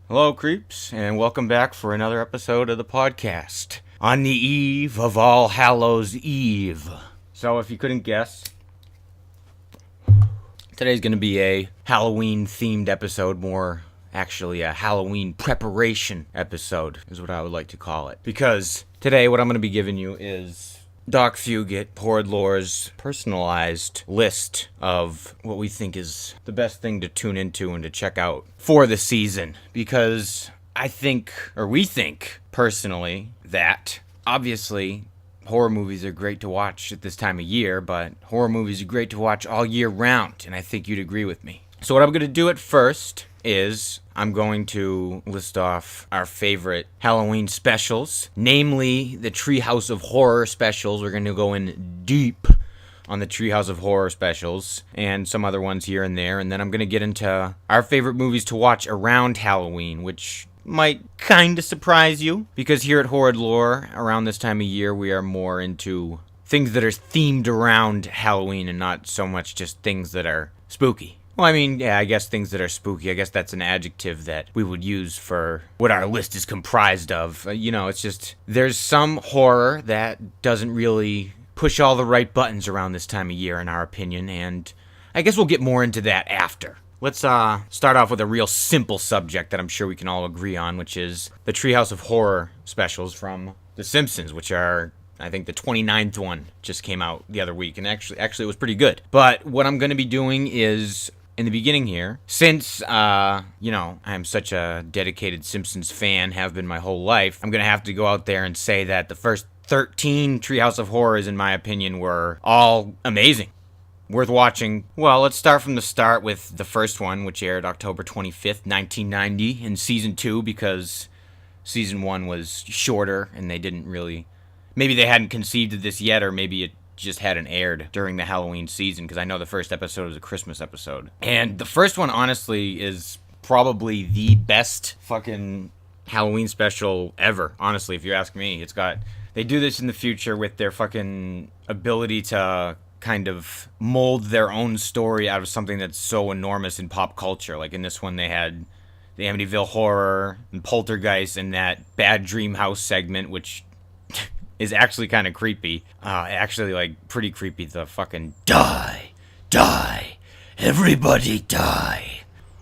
Hello, creeps, and welcome back for another episode of the podcast. On the eve of All Hallows Eve. So, if you couldn't guess, today's going to be a Halloween-themed episode, more actually a Halloween preparation episode, is what I would like to call it. Because today, what I'm going to be giving you is Doc Fugit, Horrid Lore's personalized list of what we think is the best thing to tune into and to check out for the season. Because we think, personally, that obviously horror movies are great to watch at this time of year, but horror movies are great to watch all year round, and I think you'd agree with me. So what I'm going to do at first is I'm going to list off our favorite Halloween specials, namely the Treehouse of Horror specials. We're going to go in deep on the Treehouse of Horror specials and some other ones here and there, and then I'm going to get into our favorite movies to watch around Halloween, which might kind of surprise you, because here at Horrid Lore, around this time of year, we are more into things that are themed around Halloween and not so much just things that are spooky. Well, I mean, yeah, I guess things that are spooky, I guess that's an adjective that we would use for what our list is comprised of. It's just, there's some horror that doesn't really push all the right buttons around this time of year, in our opinion, and I guess we'll get more into that after. Let's start off with a real simple subject that I'm sure we can all agree on, which is the Treehouse of Horror specials from The Simpsons, which are, I think, the 29th one just came out the other week, and actually it was pretty good. But what I'm going to be doing is, in the beginning here, since, I'm such a dedicated Simpsons fan, have been my whole life, I'm going to have to go out there and say that the first 13 Treehouse of Horrors, in my opinion, were all amazing. Worth watching. Well, let's start from the start with the first one, which aired October 25th, 1990, in Season 2, because Season 1 was shorter, and they didn't really... Maybe they hadn't conceived of this yet, or maybe it just hadn't aired during the Halloween season, because I know the first episode was a Christmas episode. And the first one, honestly, is probably the best fucking Halloween special ever, honestly, if you ask me. They do this in the future with their fucking ability to kind of mold their own story out of something that's so enormous in pop culture. Like in this one, they had the Amityville Horror and Poltergeist and that Bad Dream House segment, which is actually kind of creepy. Pretty creepy. The fucking die, everybody die.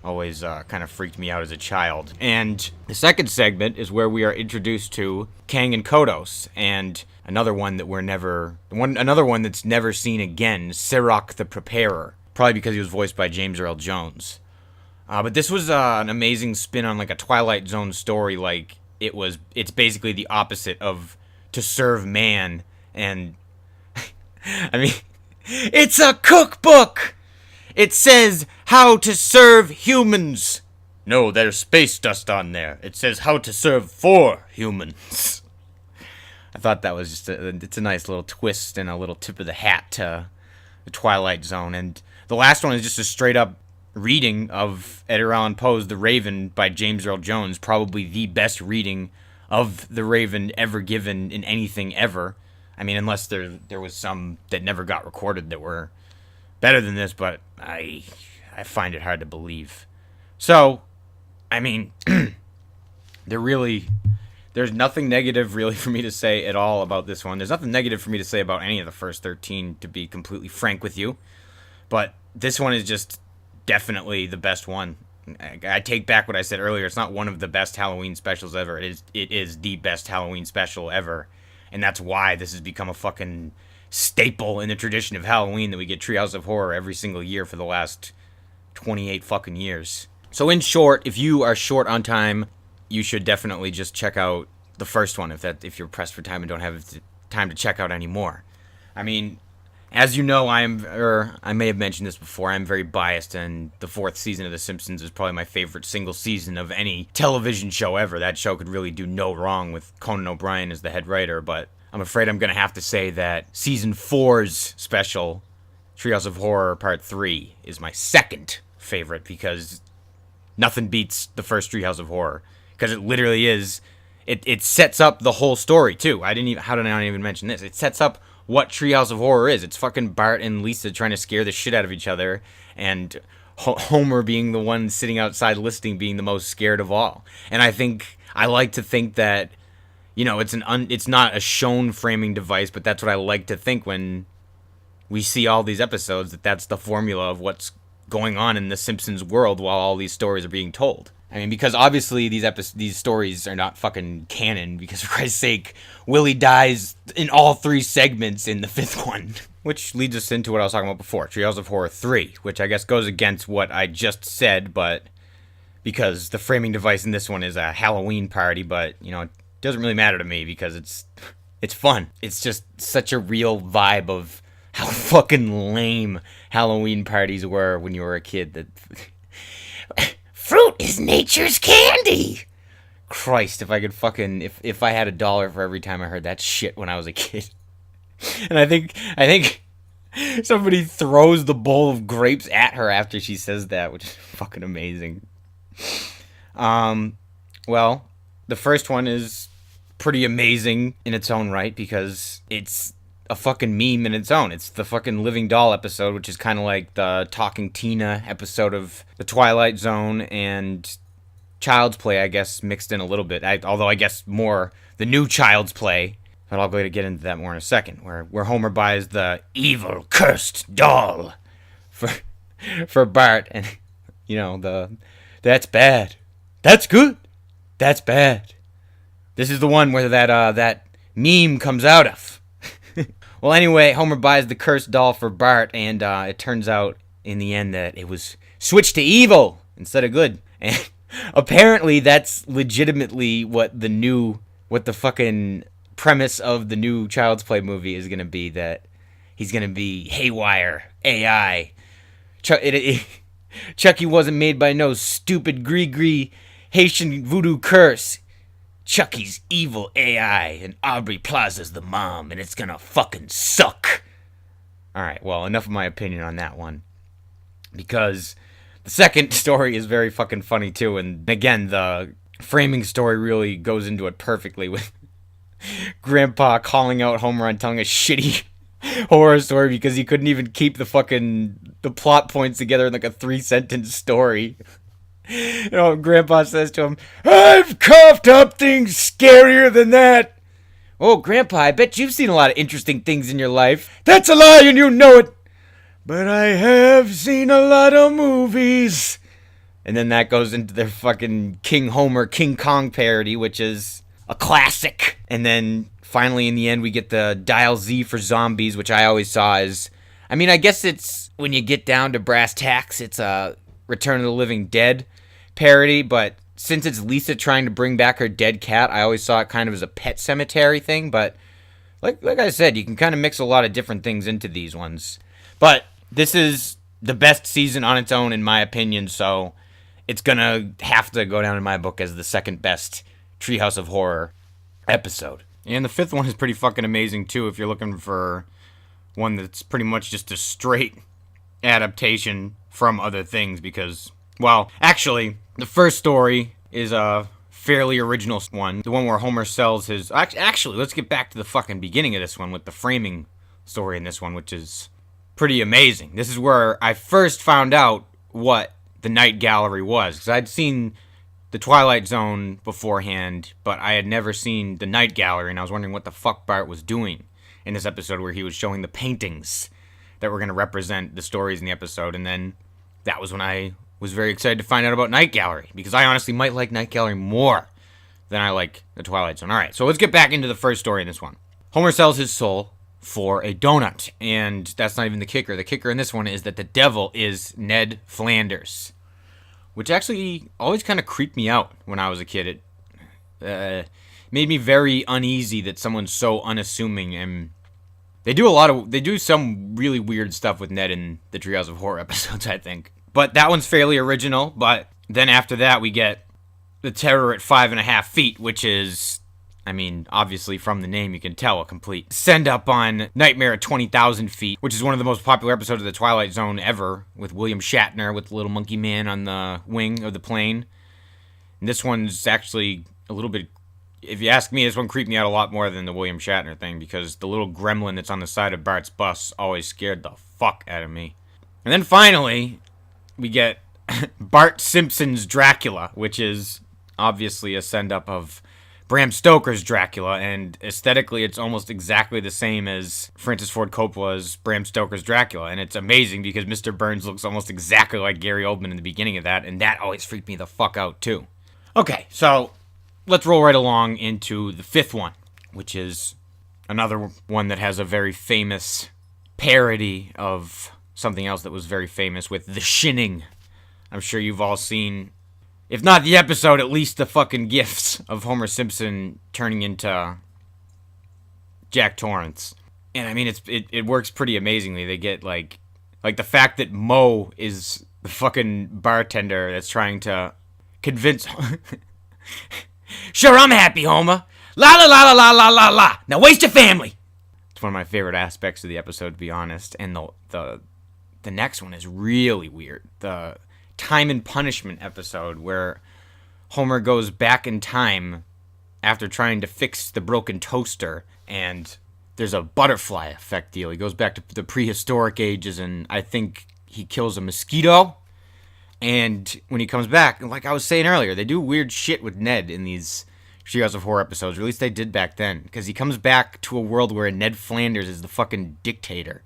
Always kind of freaked me out as a child. And the second segment is where we are introduced to Kang and Kodos, and another one that's never seen again, Sirach the Preparer, probably because he was voiced by James Earl Jones. But this was an amazing spin on like a Twilight Zone story. Like it's basically the opposite of To Serve Man, and I mean, it's a cookbook. It says how to serve humans. No, there's space dust on there. It says how to serve 4 humans. I thought that was just it's a nice little twist and a little tip of the hat to the Twilight Zone. And the last one is just a straight up reading of Edgar Allan Poe's The Raven by James Earl Jones, probably the best reading of The Raven ever given in anything ever. I mean, unless there was some that never got recorded that were better than this, but I find it hard to believe. So, I mean, there's nothing negative really for me to say at all about this one. There's nothing negative for me to say about any of the first 13, to be completely frank with you. But this one is just definitely the best one. I take back what I said earlier. It's not one of the best Halloween specials ever. It is the best Halloween special ever. And that's why this has become a fucking staple in the tradition of Halloween, that we get Treehouse of Horror every single year for the last 28 fucking years. So in short, if you are short on time, you should definitely just check out the first one if you're pressed for time and don't have time to check out any more. I mean, as you know, I may have mentioned this before, I'm very biased, and the 4th season of The Simpsons is probably my favorite single season of any television show ever. That show could really do no wrong with Conan O'Brien as the head writer, but I'm afraid I'm going to have to say that Season 4's special, Treehouse of Horror Part 3, is my second favorite, because nothing beats the first Treehouse of Horror. Because it literally is, it sets up the whole story, too. How did I not even mention this? It sets up what Treehouse of Horror is. It's fucking Bart and Lisa trying to scare the shit out of each other, and Homer being the one sitting outside listening, being the most scared of all. And I like to think that, it's not a shown framing device, but that's what I like to think when we see all these episodes, that's the formula of what's going on in the Simpsons world while all these stories are being told. I mean, because obviously these stories are not fucking canon, because for Christ's sake, Willie dies in all 3 segments in the 5th one. Which leads us into what I was talking about before, Treehouse of Horror 3, which I guess goes against what I just said, but because the framing device in this one is a Halloween party, but, it doesn't really matter to me because it's fun. It's just such a real vibe of how fucking lame Halloween parties were when you were a kid. That fruit is nature's candy. Christ, if I could fucking if I had $1 for every time I heard that shit when I was a kid. And I think somebody throws the bowl of grapes at her after she says that, which is fucking amazing. Well, the first one is pretty amazing in its own right because it's a fucking meme in its own. It's the fucking Living Doll episode, which is kind of like the Talking Tina episode of The Twilight Zone and Child's Play, I guess, mixed in a little bit. Although I guess more the new Child's Play. But I'll go to get into that more in a second. Where Homer buys the evil, cursed doll for Bart. And, that's bad. That's good. That's bad. This is the one where that meme comes out of. Well, anyway, Homer buys the cursed doll for Bart, and it turns out in the end that it was switched to evil instead of good. And apparently that's legitimately what the fucking premise of the new Child's Play movie is going to be, that he's going to be haywire, AI. Chucky wasn't made by no stupid gree Haitian voodoo curse. Chucky's evil AI, and Aubrey Plaza's the mom, and it's gonna fucking suck. Alright, well, enough of my opinion on that one. Because the second story is very fucking funny, too, and again, the framing story really goes into it perfectly with Grandpa calling out Homer on telling a shitty horror story because he couldn't even keep the plot points together in like a 3-sentence story. Grandpa says to him, "I've coughed up things scarier than that." "Oh, Grandpa, I bet you've seen a lot of interesting things in your life." "That's a lie and you know it." "But I have seen a lot of movies." And then that goes into their fucking King Homer, King Kong parody, which is a classic. And then finally in the end we get the Dial Z for zombies, which I always saw as, I guess it's, when you get down to brass tacks, it's a Return of the Living Dead parody, but since it's Lisa trying to bring back her dead cat, I always saw it kind of as a Pet Cemetery thing, but like I said, you can kind of mix a lot of different things into these ones. But this is the best season on its own, in my opinion, so it's gonna have to go down in my book as the second best Treehouse of Horror episode. And the 5th one is pretty fucking amazing, too, if you're looking for one that's pretty much just a straight adaptation from other things, because, well, actually, the first story is a fairly original one. The one where Homer sells his... Actually, let's get back to the fucking beginning of this one with the framing story in this one, which is pretty amazing. This is where I first found out what the Night Gallery was, because I'd seen the Twilight Zone beforehand, but I had never seen the Night Gallery, and I was wondering what the fuck Bart was doing in this episode where he was showing the paintings that were going to represent the stories in the episode. And then that was when I was very excited to find out about Night Gallery, because I honestly might like Night Gallery more than I like the Twilight Zone. Alright, so let's get back into the first story in this one. Homer sells his soul for a donut, and that's not even the kicker. The kicker in this one is that the devil is Ned Flanders, which actually always kind of creeped me out when I was a kid. It made me very uneasy that someone's so unassuming, and they do some really weird stuff with Ned in the Treehouse of Horror episodes, I think. But that one's fairly original, but then after that we get the Terror at 5.5 feet, which is, obviously from the name you can tell, a complete send up on Nightmare at 20,000 feet, which is one of the most popular episodes of the Twilight Zone ever, with William Shatner with the little monkey man on the wing of the plane. And this one's actually a little bit, if you ask me, this one creeped me out a lot more than the William Shatner thing, because the little gremlin that's on the side of Bart's bus always scared the fuck out of me. And then finally, we get Bart Simpson's Dracula, which is obviously a send-up of Bram Stoker's Dracula, and aesthetically it's almost exactly the same as Francis Ford Coppola's Bram Stoker's Dracula, and it's amazing because Mr. Burns looks almost exactly like Gary Oldman in the beginning of that, and that always freaked me the fuck out too. Okay, so let's roll right along into the fifth one, which is another one that has a very famous parody of something else that was very famous with The Shinning. I'm sure you've all seen, if not the episode, at least the fucking gifs of Homer Simpson turning into Jack Torrance. And I mean, it works pretty amazingly. They get like the fact that Moe is the fucking bartender that's trying to convince. Sure, I'm happy, Homer. La la la la la la la. Now waste your family. It's one of my favorite aspects of the episode, to be honest. And the next one is really weird. The Time and Punishment episode where Homer goes back in time after trying to fix the broken toaster, and there's a butterfly effect deal. He goes back to the prehistoric ages, and I think he kills a mosquito. And when he comes back, like I was saying earlier, they do weird shit with Ned in these Treehouse of Horror episodes, or at least they did back then, because he comes back to a world where Ned Flanders is the fucking dictator,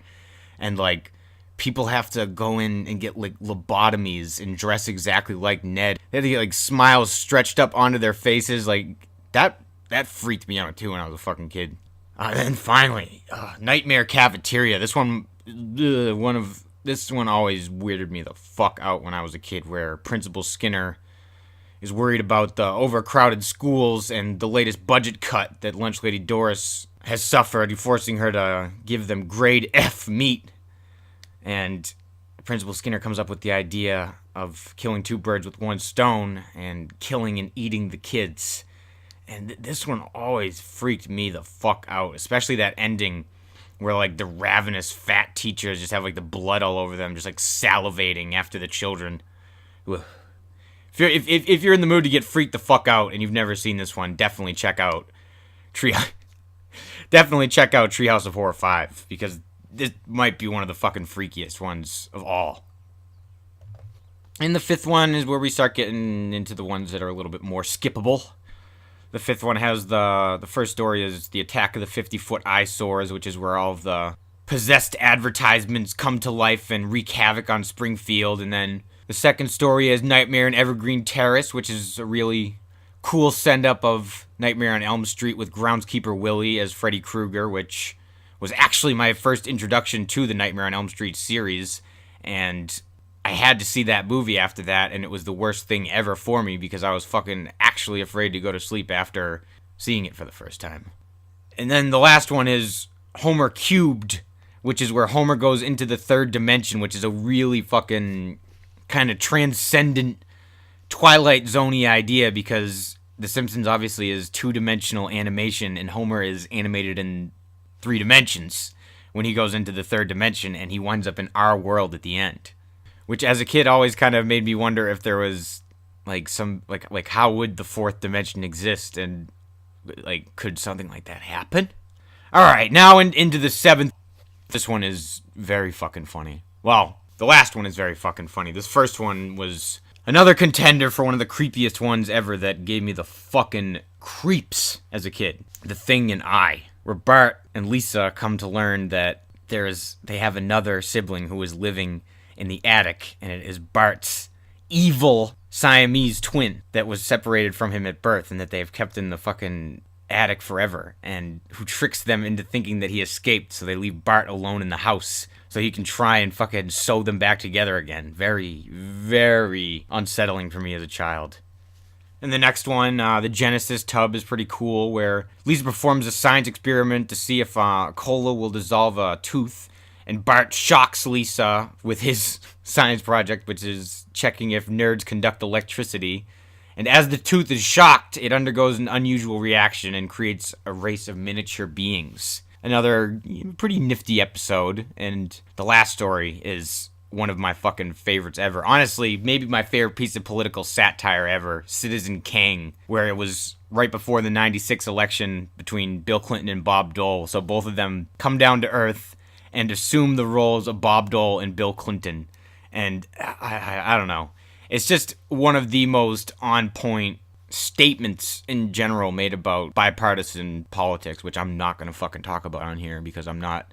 and like people have to go in and get like lobotomies and dress exactly like Ned. They have to get like smiles stretched up onto their faces. Like that freaked me out too when I was a fucking kid. Then finally, Nightmare Cafeteria. This one always weirded me the fuck out when I was a kid, where Principal Skinner is worried about the overcrowded schools and the latest budget cut that Lunch Lady Doris has suffered, forcing her to give them grade F meat. And Principal Skinner comes up with the idea of killing two birds with one stone and killing and eating the kids. And this one always freaked me the fuck out, especially that ending where like the ravenous fat teachers just have like the blood all over them, just like salivating after the children. Ugh. If you're in the mood to get freaked the fuck out and you've never seen this one, definitely check out Treehouse of Horror 5, because this might be one of the fucking freakiest ones of all. And the fifth one is where we start getting into the ones that are a little bit more skippable. The fifth one has the first story is the Attack of the 50-Foot Eyesores, which is where all of the possessed advertisements come to life and wreak havoc on Springfield. And then the second story is Nightmare in Evergreen Terrace, which is a really cool send-up of Nightmare on Elm Street with Groundskeeper Willie as Freddy Krueger, which was actually my first introduction to the Nightmare on Elm Street series. And I had to see that movie after that, and it was the worst thing ever for me because I was fucking actually afraid to go to sleep after seeing it for the first time. And then the last one is Homer Cubed, which is where Homer goes into the third dimension, which is a really fucking kind of transcendent Twilight Zone-y idea, because The Simpsons obviously is two-dimensional animation, and Homer is animated in 3 dimensions when he goes into the third dimension, and he winds up in our world at the end. Which, as a kid, always kind of made me wonder if there was, like, some, like how would the fourth dimension exist, and, like, could something like that happen? Alright, now into the seventh. This one is very fucking funny. Well, the last one is very fucking funny. This first one was another contender for one of the creepiest ones ever that gave me the fucking creeps as a kid. The Thing and I, where Bart and Lisa come to learn that they have another sibling who is living in the attic, and it is Bart's evil Siamese twin that was separated from him at birth and that they have kept in the fucking attic forever, and who tricks them into thinking that he escaped, so they leave Bart alone in the house so he can try and fucking sew them back together again. Very, very unsettling for me as a child. And the next one, the Genesis tub, is pretty cool, where Lisa performs a science experiment to see if cola will dissolve a tooth, and Bart shocks Lisa with his science project, which is checking if nerds conduct electricity. And as the tooth is shocked, it undergoes an unusual reaction and creates a race of miniature beings. Another pretty nifty episode. And the last story is one of my fucking favorites ever. Honestly, maybe my favorite piece of political satire ever, Citizen Kang, where it was right before the 96 election between Bill Clinton and Bob Dole. So both of them come down to earth and assume the roles of Bob Dole and Bill Clinton. And I don't know. It's just one of the most on point statements in general made about bipartisan politics, which I'm not going to fucking talk about on here because I'm not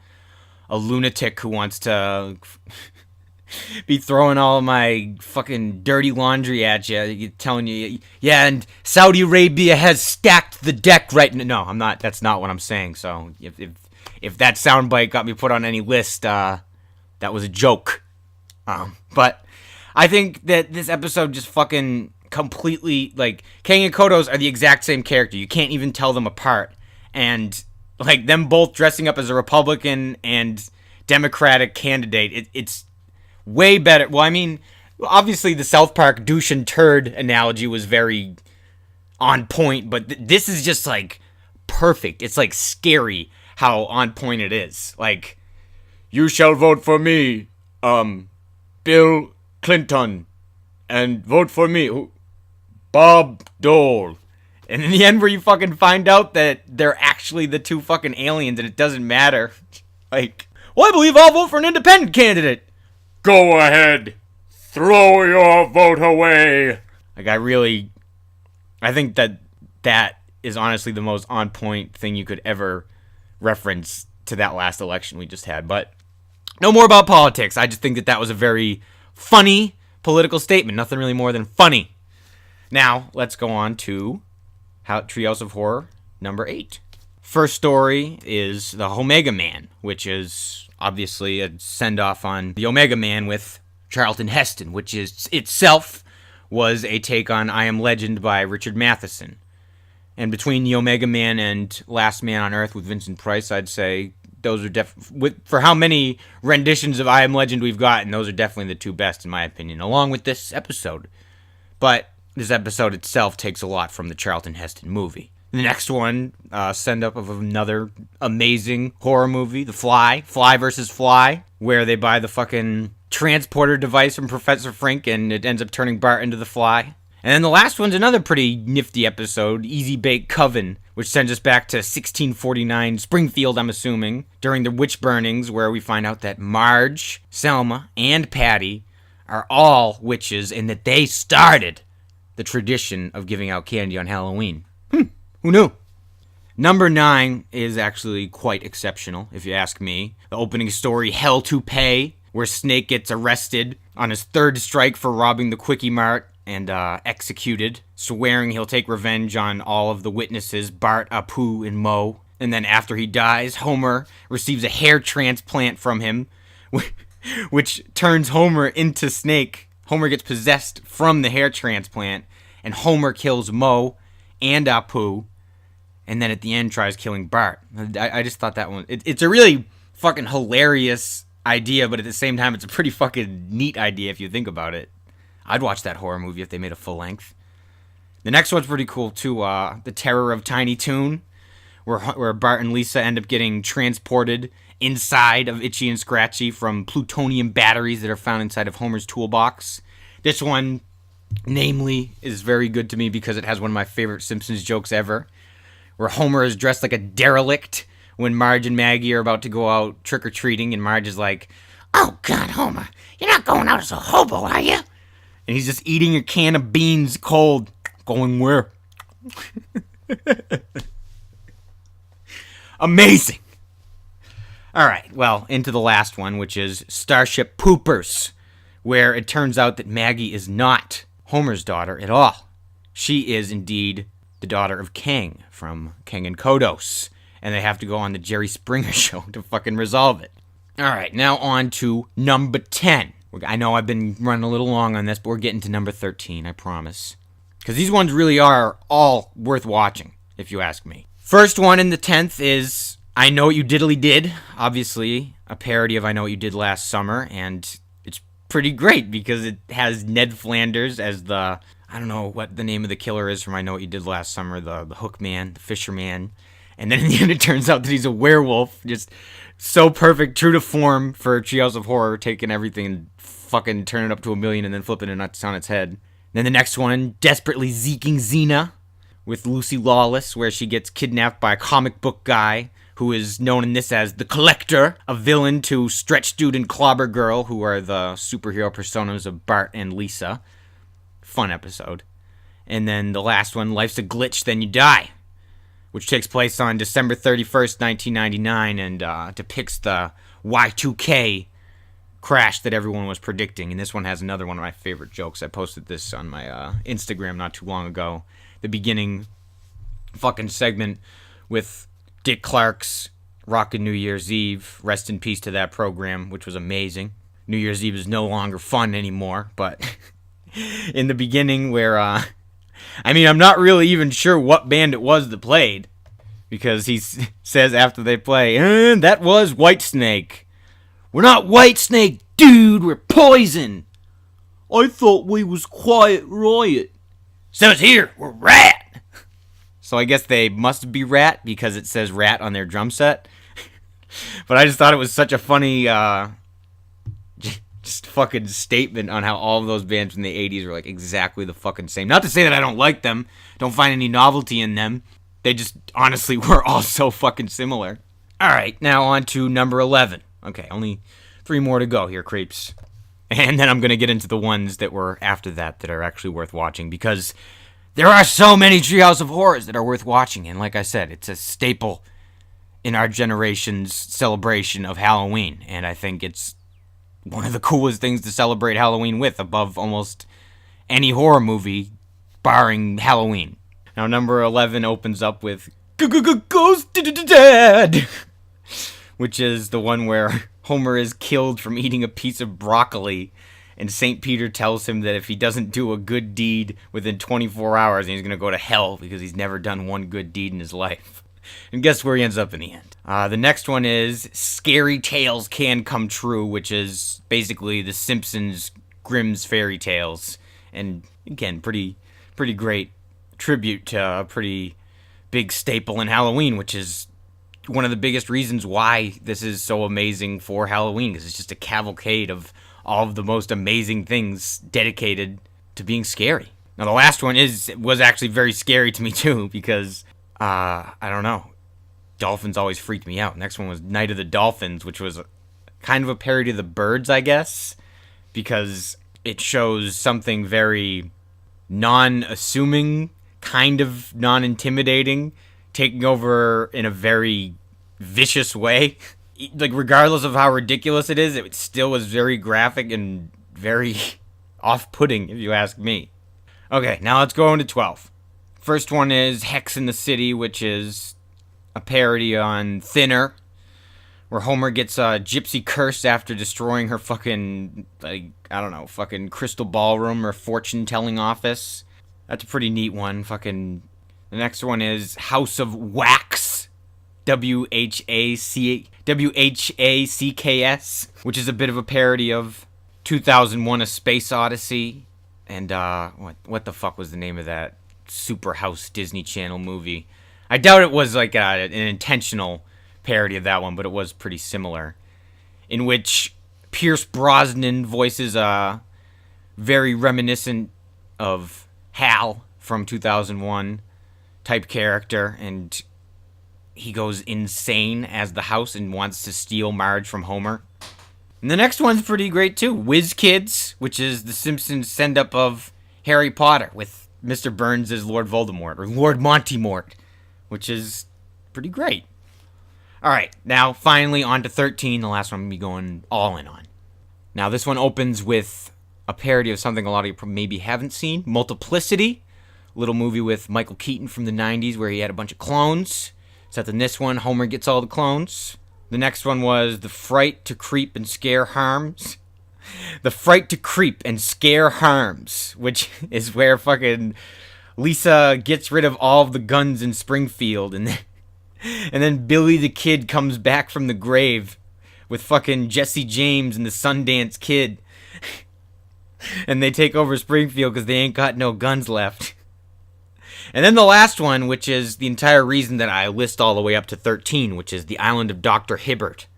a lunatic who wants to be throwing all of my fucking dirty laundry at you, telling you, yeah, and Saudi Arabia has stacked the deck right now. No, I'm not. That's not what I'm saying. So if that soundbite got me put on any list, that was a joke. But I think that this episode just fucking completely, like, Kang and Kodos are the exact same character. You can't even tell them apart. And, like, them both dressing up as a Republican and Democratic candidate, it's way better. Well, I mean, obviously the South Park douche and turd analogy was very on point, but this is just, like, perfect. It's, like, scary how on point it is. Like, you shall vote for me, Bill Clinton, and vote for me, Bob Dole. And in the end where you fucking find out that they're actually the two fucking aliens and it doesn't matter. Like, well, I believe I'll vote for an independent candidate. Go ahead. Throw your vote away. Like, I think that is honestly the most on point thing you could ever reference to that last election we just had. But no more about politics. I just think that was a very funny political statement. Nothing really more than funny. Now, let's go on to Treehouse of Horror number 8. First story is the Omega Man, which is obviously a send-off on the Omega Man with Charlton Heston, which is itself was a take on I Am Legend by Richard Matheson. And between the Omega Man and Last Man on Earth with Vincent Price, I'd say those are for how many renditions of I Am Legend we've gotten, those are definitely the two best in my opinion, along with this episode. But this episode itself takes a lot from the Charlton Heston movie. The next one, send-up of another amazing horror movie, The Fly versus Fly, where they buy the fucking transporter device from Professor Frink and it ends up turning Bart into the Fly. And then the last one's another pretty nifty episode, Easy Bake Coven, which sends us back to 1649 Springfield, I'm assuming, during the witch burnings, where we find out that Marge, Selma, and Patty are all witches and that they started the tradition of giving out candy on Halloween. Who knew? Number 9 is actually quite exceptional, if you ask me. The opening story, Hell to Pay, where Snake gets arrested on his third strike for robbing the Quickie Mart and executed, swearing he'll take revenge on all of the witnesses, Bart, Apu, and Moe. And then after he dies, Homer receives a hair transplant from him, which turns Homer into Snake. Homer gets possessed from the hair transplant, and Homer kills Moe and Apu, and then at the end tries killing Bart. I just thought that one, it's a really fucking hilarious idea, but at the same time, it's a pretty fucking neat idea if you think about it. I'd watch that horror movie if they made a full length. The next one's pretty cool too, The Terror of Tiny Toon, where Bart and Lisa end up getting transported inside of Itchy and Scratchy from plutonium batteries that are found inside of Homer's toolbox. This one, namely, is very good to me because it has one of my favorite Simpsons jokes ever, where Homer is dressed like a derelict when Marge and Maggie are about to go out trick-or-treating, and Marge is like, "Oh, God, Homer, you're not going out as a hobo, are you?" And he's just eating a can of beans cold. Going where? Amazing. All right, well, into the last one, which is Starship Poopers, where it turns out that Maggie is not Homer's daughter at all. She is indeed the daughter of Kang from Kang and Kodos, and they have to go on the Jerry Springer show to fucking resolve it. All right, now on to number 10. I know I've been running a little long on this, but we're getting to number 13, I promise. Because these ones really are all worth watching, if you ask me. First one in the 10th is I Know What You Diddly Did. Obviously, a parody of I Know What You Did Last Summer, and it's pretty great because it has Ned Flanders as the, I don't know what the name of the killer is from I Know What You Did Last Summer, the hook man, the fisherman. And then in the end it turns out that he's a werewolf, just so perfect, true to form for Treehouse of Horror, taking everything and fucking turning it up to 1,000,000 and then flipping it on its head. Then the next one, Desperately Zeeking Xena, with Lucy Lawless, where she gets kidnapped by a comic book guy who is known in this as the Collector, a villain to Stretch Dude and Clobber Girl, who are the superhero personas of Bart and Lisa. Fun episode. And then the last one, Life's a Glitch, Then You Die, which takes place on December 31st, 1999, and depicts the Y2K crash that everyone was predicting. And this one has another one of my favorite jokes. I posted this on my Instagram not too long ago. The beginning fucking segment with Dick Clark's Rockin' New Year's Eve. Rest in peace to that program, which was amazing. New Year's Eve is no longer fun anymore, but in the beginning where, I'm not really even sure what band it was that played, because he says after they play, that was Whitesnake. We're not Whitesnake, dude, we're Poison. I thought we was Quiet Riot. Says here, we're Rat. So I guess they must be Rat because it says Rat on their drum set. But I just thought it was such a funny, just fucking statement on how all of those bands from the 80s are like exactly the fucking same. Not to say that I don't like them, don't find any novelty in them. They just honestly were all so fucking similar. Alright, now on to number 11. Okay, only 3 more to go here, creeps. And then I'm going to get into the ones that were after that are actually worth watching, because there are so many Treehouse of Horrors that are worth watching. And like I said, it's a staple in our generation's celebration of Halloween. And I think it's one of the coolest things to celebrate Halloween with, above almost any horror movie, barring Halloween. Now, number 11 opens up with Ghost Dad, which is the one where Homer is killed from eating a piece of broccoli, and St. Peter tells him that if he doesn't do a good deed within 24 hours, he's going to go to hell because he's never done one good deed in his life. And guess where he ends up in the end? The next one is Scary Tales Can Come True, which is basically the Simpsons Grimm's Fairy Tales. And again, pretty great tribute to a pretty big staple in Halloween, which is one of the biggest reasons why this is so amazing for Halloween, because it's just a cavalcade of all of the most amazing things dedicated to being scary. Now, the last one was actually very scary to me, too, because, I don't know, dolphins always freaked me out. Next one was Night of the Dolphins, which was kind of a parody of The Birds, I guess, because it shows something very non-assuming, kind of non-intimidating, taking over in a very vicious way. Like, regardless of how ridiculous it is, it still was very graphic and very off-putting, if you ask me. Okay, now let's go into 12. First one is Hex in the City, which is a parody on Thinner, where Homer gets a gypsy curse after destroying her fucking, fucking crystal ballroom or fortune-telling office. That's a pretty neat one. The next one is House of Wax, WHACKS, which is a bit of a parody of 2001: A Space Odyssey. And, what the fuck was the name of that Super House Disney Channel movie? I doubt it was like an intentional parody of that one, but it was pretty similar. In which Pierce Brosnan voices a very reminiscent of Hal from 2001 type character, and he goes insane as the house and wants to steal Marge from Homer. And the next one's pretty great too. Whiz Kids, which is the Simpsons send-up of Harry Potter with Mr. Burns as Lord Voldemort, or Lord Monty-Mort, which is pretty great. Alright, now finally on to 13, the last one I'm going to be going all in on. Now this one opens with a parody of something a lot of you maybe haven't seen, Multiplicity, a little movie with Michael Keaton from the 90s where he had a bunch of clones. Except in this one, Homer gets all the clones. The next one was The Fright to Creep and Scare Harms. The Fright to Creep and Scare Harms, which is where fucking Lisa gets rid of all of the guns in Springfield, and then Billy the Kid comes back from the grave with fucking Jesse James and the Sundance Kid. And they take over Springfield because they ain't got no guns left. And then the last one, which is the entire reason that I list all the way up to 13, which is The Island of Dr. Hibbert,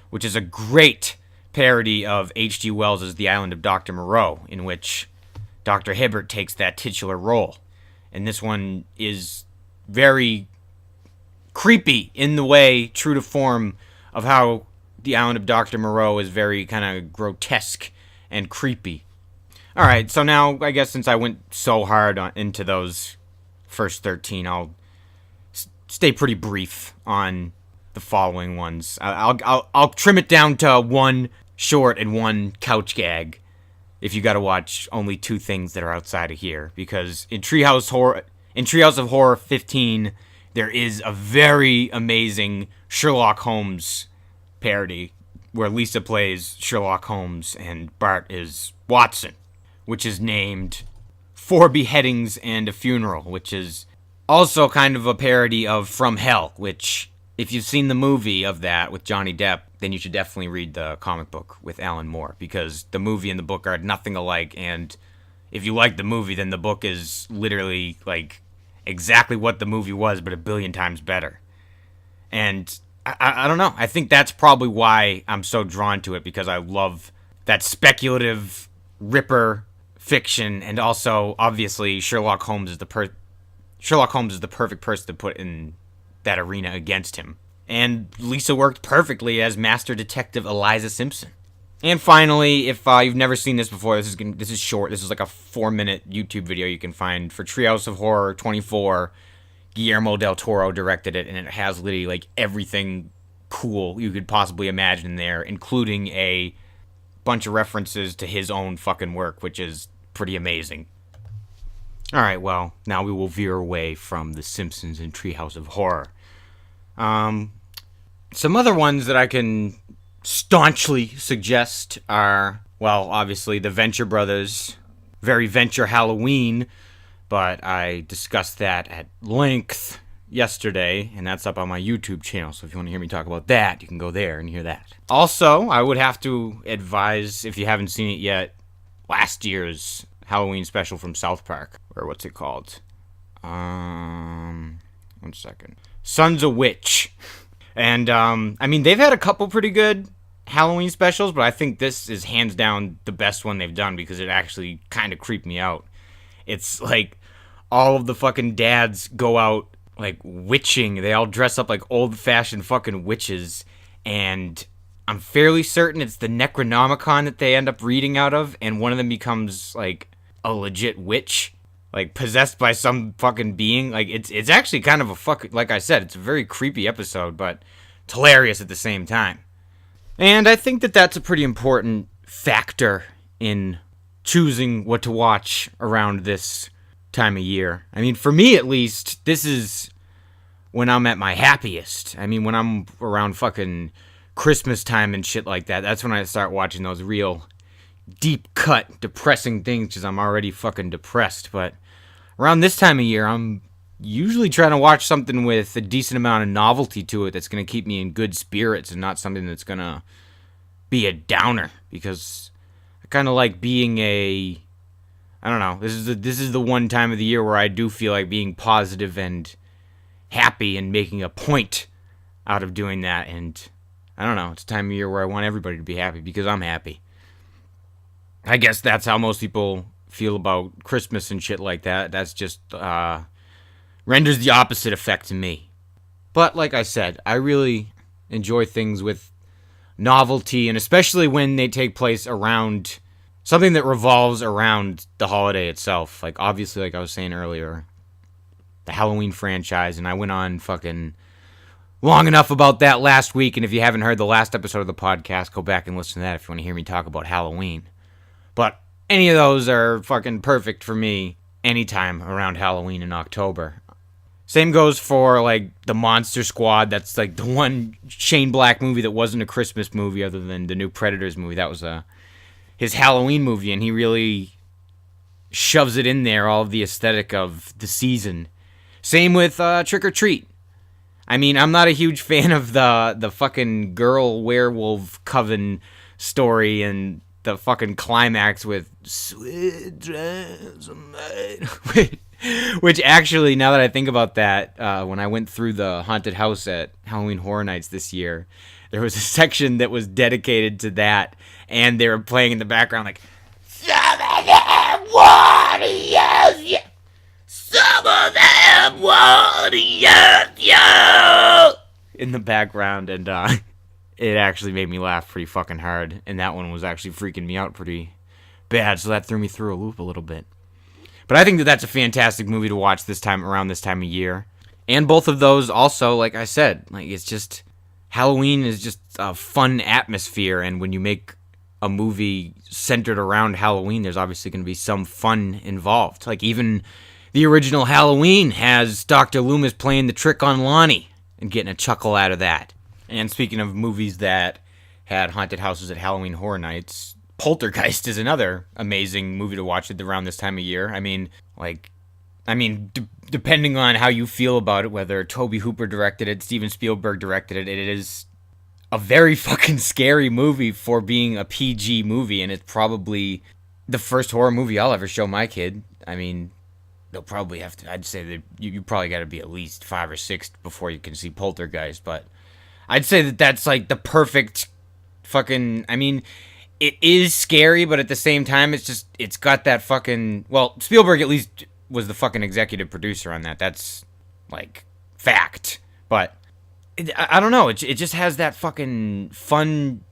which is a great parody of H.G. Wells' The Island of Dr. Moreau, in which Dr. Hibbert takes that titular role. And this one is very creepy in the way true to form of how the Island of Dr. Moreau is very kind of grotesque and creepy. Alright, so now, I guess since I went so hard into those first 13, I'll stay pretty brief on the following ones. I'll trim it down to one short and one couch gag if you gotta watch only two things that are outside of here. Because in Treehouse of Horror 15, there is a very amazing Sherlock Holmes parody where Lisa plays Sherlock Holmes and Bart is Watson, which is named Four Beheadings and a Funeral, which is also kind of a parody of From Hell, which, if you've seen the movie of that with Johnny Depp, then you should definitely read the comic book with Alan Moore, because the movie and the book are nothing alike, and if you like the movie, then the book is literally, like, exactly what the movie was, but a billion times better. And I don't know. I think that's probably why I'm so drawn to it, because I love that speculative Ripper fiction, and also, obviously, Sherlock Holmes is the perfect person to put in that arena against him. And Lisa worked perfectly as Master Detective Eliza Simpson. And finally, if you've never seen this before, this is short. This is like a 4-minute YouTube video you can find for Treehouse of Horror 24. Guillermo del Toro directed it, and it has literally like everything cool you could possibly imagine there, including a bunch of references to his own fucking work, which is pretty amazing. Alright, well, now we will veer away from The Simpsons and Treehouse of Horror. Some other ones that I can staunchly suggest are, well, obviously the Venture Brothers, very Venture Halloween, but I discussed that at length yesterday, and that's up on my YouTube channel, so if you want to hear me talk about that, you can go there and hear that. Also, I would have to advise, if you haven't seen it yet, last year's Halloween special from South Park, or what's it called? 1 second. Sons of Witch. And, I mean, they've had a couple pretty good Halloween specials, but I think this is hands down the best one they've done, because it actually kind of creeped me out. It's like all of the fucking dads go out like witching. They all dress up like old-fashioned fucking witches, and I'm fairly certain it's the Necronomicon that they end up reading out of, and one of them becomes like a legit witch, like possessed by some fucking being. Like it's actually kind of a fucking, like I said, it's a very creepy episode, but it's hilarious at the same time. And I think that that's a pretty important factor in choosing what to watch around this time of year. I mean, for me at least, this is when I'm at my happiest. I mean, when I'm around fucking Christmas time and shit like that, that's when I start watching those real deep cut depressing things, because I'm already fucking depressed. But around this time of year, I'm usually trying to watch something with a decent amount of novelty to it that's going to keep me in good spirits, and not something that's going to be a downer, because I kind of like being I don't know, this is the one time of the year where I do feel like being positive and happy and making a point out of doing that. And I don't know, it's a time of year where I want everybody to be happy, because I'm happy. I guess that's how most people feel about Christmas and shit like that. That's just renders the opposite effect to me. But like I said, I really enjoy things with novelty, and especially when they take place around something that revolves around the holiday itself. Like, obviously, like I was saying earlier, the Halloween franchise, and I went on fucking long enough about that last week, and if you haven't heard the last episode of the podcast, go back and listen to that if you want to hear me talk about Halloween. But any of those are fucking perfect for me anytime around Halloween in October. Same goes for, like, the Monster Squad. That's, like, the one Shane Black movie that wasn't a Christmas movie other than the new Predators movie. That was his Halloween movie, and he really shoves it in there, all of the aesthetic of the season. Same with Trick or Treat. I mean, I'm not a huge fan of the fucking girl werewolf coven story and the fucking climax with Sweet Dreams of Night. Which actually, now that I think about that, when I went through the haunted house at Halloween Horror Nights this year, there was a section that was dedicated to that, and they were playing in the background like, some of them warriors, some of them warriors, yeah. in the background, and it actually made me laugh pretty fucking hard. And that one was actually freaking me out pretty bad, so that threw me through a loop a little bit. But I think that that's a fantastic movie to watch this time around this time of year. And both of those also, like I said, like it's just Halloween is just a fun atmosphere, and when you make a movie centered around Halloween, there's obviously going to be some fun involved. Like even the original Halloween has Dr. Loomis playing the trick on Lonnie and getting a chuckle out of that. And speaking of movies that had haunted houses at Halloween Horror Nights, Poltergeist is another amazing movie to watch around this time of year. Depending on how you feel about it, whether Tobe Hooper directed it, Steven Spielberg directed it, it is a very fucking scary movie for being a PG movie, and it's probably the first horror movie I'll ever show my kid. I mean, they'll probably have to, I'd say that you probably got to be at least 5 or 6 before you can see Poltergeist, but I'd say that that's like the perfect fucking, I mean, it is scary, but at the same time, it's got that fucking, well, Spielberg at least was the fucking executive producer on that. That's, like, fact. But, I don't know, it just has that fucking fun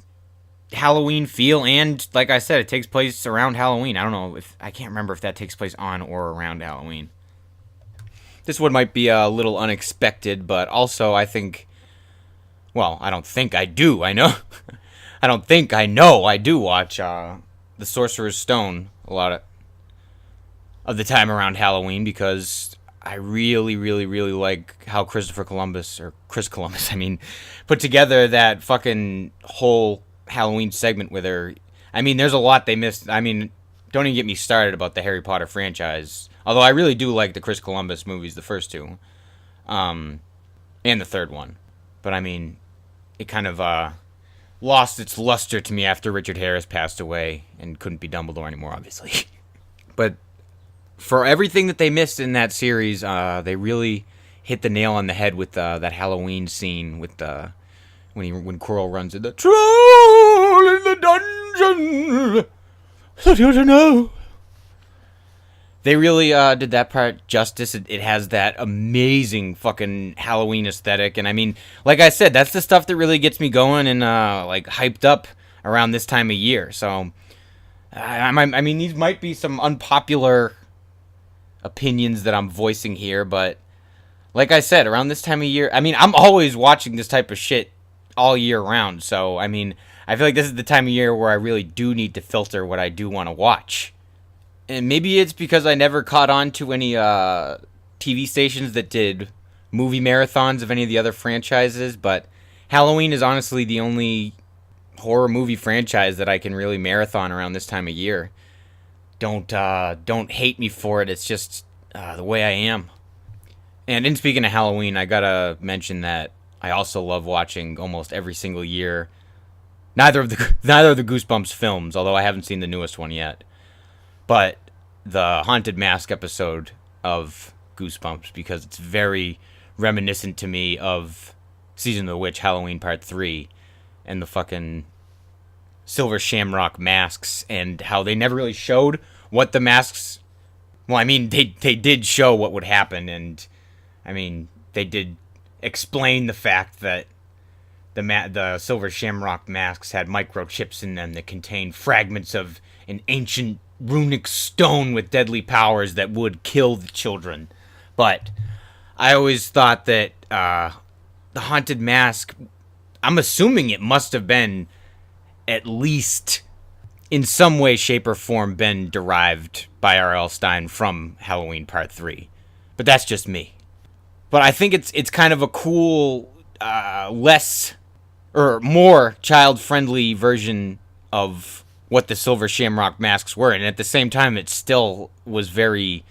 Halloween feel, and, like I said, it takes place around Halloween. I can't remember if that takes place on or around Halloween. This one might be a little unexpected, but also I think, well, I don't think I do, I know. I do watch The Sorcerer's Stone a lot of the time around Halloween, because I really, really, really like how Chris Columbus, put together that fucking whole Halloween segment with her. I mean, there's a lot they missed. I mean, don't even get me started about the Harry Potter franchise. Although I really do like the Chris Columbus movies, the first 2. And the third one. But I mean, it kind of lost its luster to me after Richard Harris passed away and couldn't be Dumbledore anymore, obviously. But for everything that they missed in that series, they really hit the nail on the head with that Halloween scene with when Quirrell runs in the troll in the dungeon. So you to know. They really did that part justice. It has that amazing fucking Halloween aesthetic. And I mean, like I said, that's the stuff that really gets me going and like hyped up around this time of year. So, I mean, these might be some unpopular opinions that I'm voicing here, but like I said, around this time of year, I mean, I'm always watching this type of shit all year round. So, I mean, I feel like this is the time of year where I really do need to filter what I do want to watch. And maybe it's because I never caught on to any TV stations that did movie marathons of any of the other franchises, but Halloween is honestly the only horror movie franchise that I can really marathon around this time of year. Don't hate me for it. It's just the way I am. And in speaking of Halloween, I gotta mention that I also love watching almost every single year neither of the Goosebumps films, although I haven't seen the newest one yet. But the Haunted Mask episode of Goosebumps, because it's very reminiscent to me of Season of the Witch, Halloween Part 3, and the fucking silver shamrock masks, and how they never really showed what the masks... Well, I mean, they did show what would happen, and, I mean, they did explain the fact that the silver shamrock masks had microchips in them that contained fragments of an ancient runic stone with deadly powers that would kill the children. But I always thought that the Haunted Mask, I'm assuming it must have been at least in some way, shape, or form been derived by R.L. Stine from Halloween Part 3. But that's just me. But I think it's kind of a cool, less or more child-friendly version of what the silver shamrock masks were, and at the same time it still was very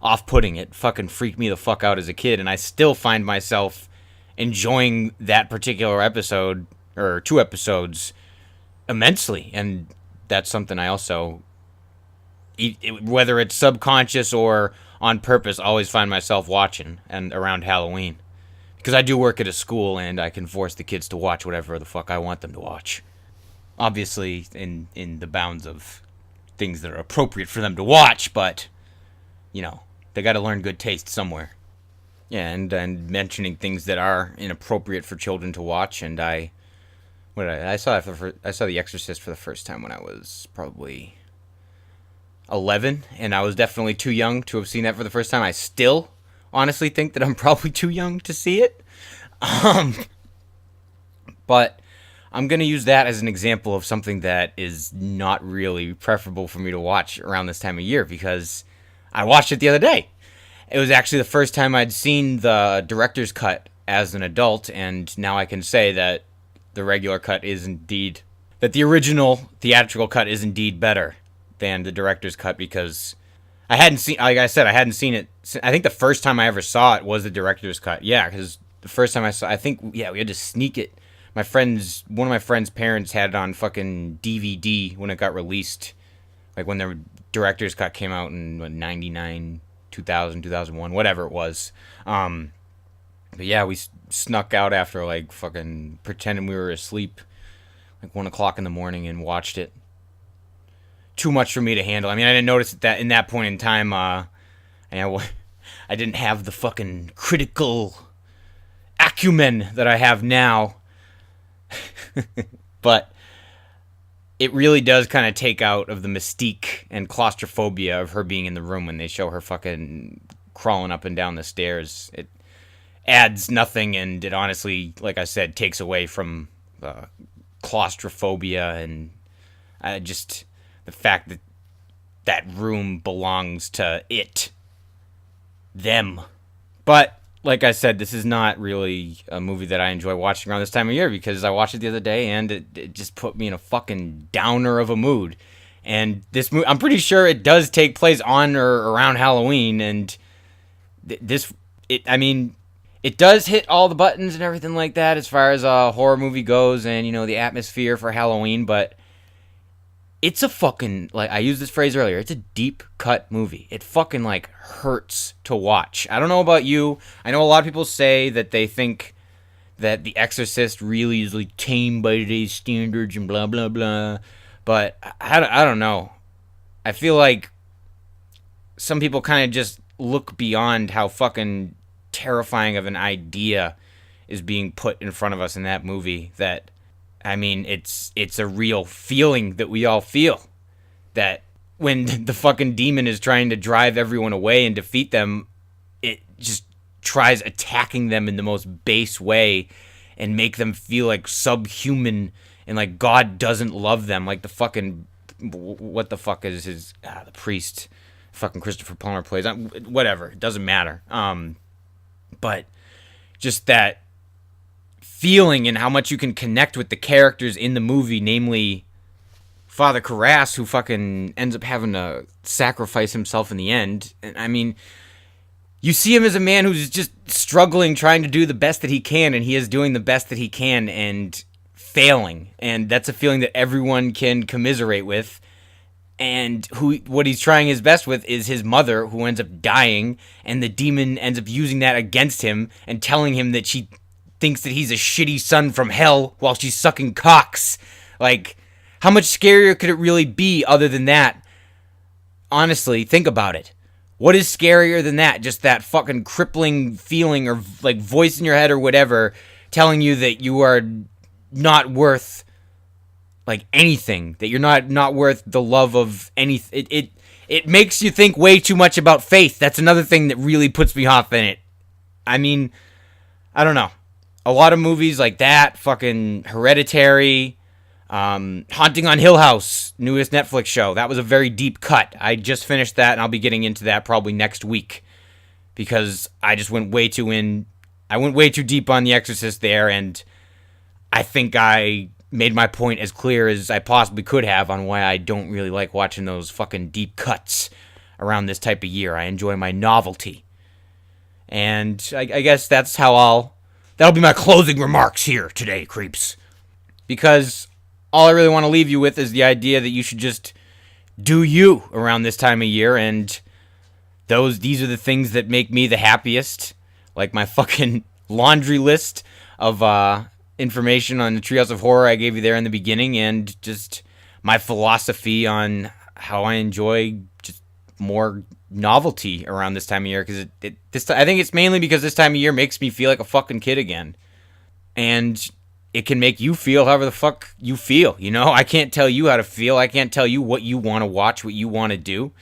off-putting. It fucking freaked me the fuck out as a kid, and I still find myself enjoying that particular episode, or 2 episodes, immensely. And that's something I also, whether it's subconscious or on purpose, always find myself watching and around Halloween. Because I do work at a school, and I can force the kids to watch whatever the fuck I want them to watch. Obviously, in the bounds of things that are appropriate for them to watch, but, you know, they gotta learn good taste somewhere. Yeah, and mentioning things that are inappropriate for children to watch. And I saw I saw The Exorcist for the first time when I was probably 11, and I was definitely too young to have seen that for the first time. I still honestly think that I'm probably too young to see it. Um, but I'm going to use that as an example of something that is not really preferable for me to watch around this time of year, because I watched it the other day. It was actually the first time I'd seen the director's cut as an adult, and now I can say that the regular cut is indeed, that the original theatrical cut is indeed better than the director's cut, because I hadn't seen, like I said, I hadn't seen it. I think the first time I ever saw it was the director's cut. Yeah, because the first time I saw, I think, yeah, we had to sneak it. One of my friend's parents had it on fucking DVD when it got released, like when the director's cut came out in 99, 2000, 2001, whatever it was. But yeah, we snuck out after like fucking pretending we were asleep, like 1 o'clock in the morning, and watched it. Too much for me to handle. I mean, I didn't notice that in that point in time. I didn't have the fucking critical acumen that I have now. But it really does kind of take out of the mystique and claustrophobia of her being in the room when they show her fucking crawling up and down the stairs. It adds nothing, and it honestly, like I said, takes away from claustrophobia and just the fact that that room belongs to them. But like I said, this is not really a movie that I enjoy watching around this time of year, because I watched it the other day and it just put me in a fucking downer of a mood. And this movie, I'm pretty sure it does take place on or around Halloween, and it does hit all the buttons and everything like that as far as a horror movie goes, and the atmosphere for Halloween. But it's a fucking, like I used this phrase earlier, it's a deep cut movie. It fucking like hurts to watch. I don't know about you. I know a lot of people say that they think that The Exorcist really is like tame by today's standards and blah blah blah. But I don't know. I feel like some people kind of just look beyond how fucking terrifying of an idea is being put in front of us in that movie. That, I mean, it's a real feeling that we all feel. That when the fucking demon is trying to drive everyone away and defeat them, it just tries attacking them in the most base way and make them feel like subhuman and like God doesn't love them. Like the fucking, what the fuck is his, the priest, fucking Christopher Plummer plays. Whatever, it doesn't matter. But just that feeling and how much you can connect with the characters in the movie, namely Father Karras, who fucking ends up having to sacrifice himself in the end. And I mean, you see him as a man who's just struggling, trying to do the best that he can, and he is doing the best that he can and failing. And that's a feeling that everyone can commiserate with. And what he's trying his best with is his mother, who ends up dying, and the demon ends up using that against him and telling him that she thinks that he's a shitty son from hell while she's sucking cocks. Like, how much scarier could it really be other than that? Honestly, think about it. What is scarier than that? Just that fucking crippling feeling or like voice in your head or whatever telling you that you are not worth like anything, that you're not worth the love of anything. It makes you think way too much about faith. That's another thing that really puts me off in it. I mean, I don't know. A lot of movies like that, fucking Hereditary, Haunting on Hill House, newest Netflix show. That was a very deep cut. I just finished that, and I'll be getting into that probably next week, because I just went way too deep on The Exorcist there, and I think I made my point as clear as I possibly could have on why I don't really like watching those fucking deep cuts around this type of year. I enjoy my novelty. And I guess that'll be my closing remarks here today, creeps. Because all I really want to leave you with is the idea that you should just do you around this time of year, and these are the things that make me the happiest. Like my fucking laundry list of information on the Treehouse of Horror I gave you there in the beginning, and just my philosophy on how I enjoy just more novelty around this time of year, because I think it's mainly because this time of year makes me feel like a fucking kid again. And it can make you feel however the fuck you feel, you know? I can't tell you how to feel. I can't tell you what you want to watch, what you want to do.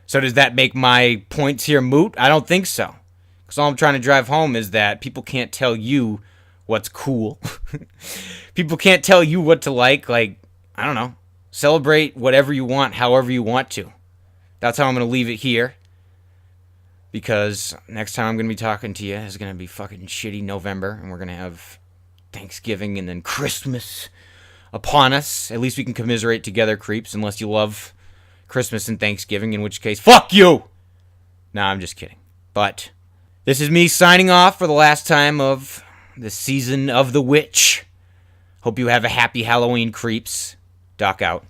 So does that make my points here moot? I don't think so. Because all I'm trying to drive home is that people can't tell you what's cool. People can't tell you what to like. Like, I don't know. Celebrate whatever you want, however you want to. That's how I'm going to leave it here. Because next time I'm going to be talking to you is going to be fucking shitty November. And we're going to have Thanksgiving and then Christmas upon us. At least we can commiserate together, creeps. Unless you love Christmas and Thanksgiving. In which case, fuck you! Nah, I'm just kidding. But this is me signing off for the last time of the season of the witch. Hope you have a happy Halloween, creeps. Doc out.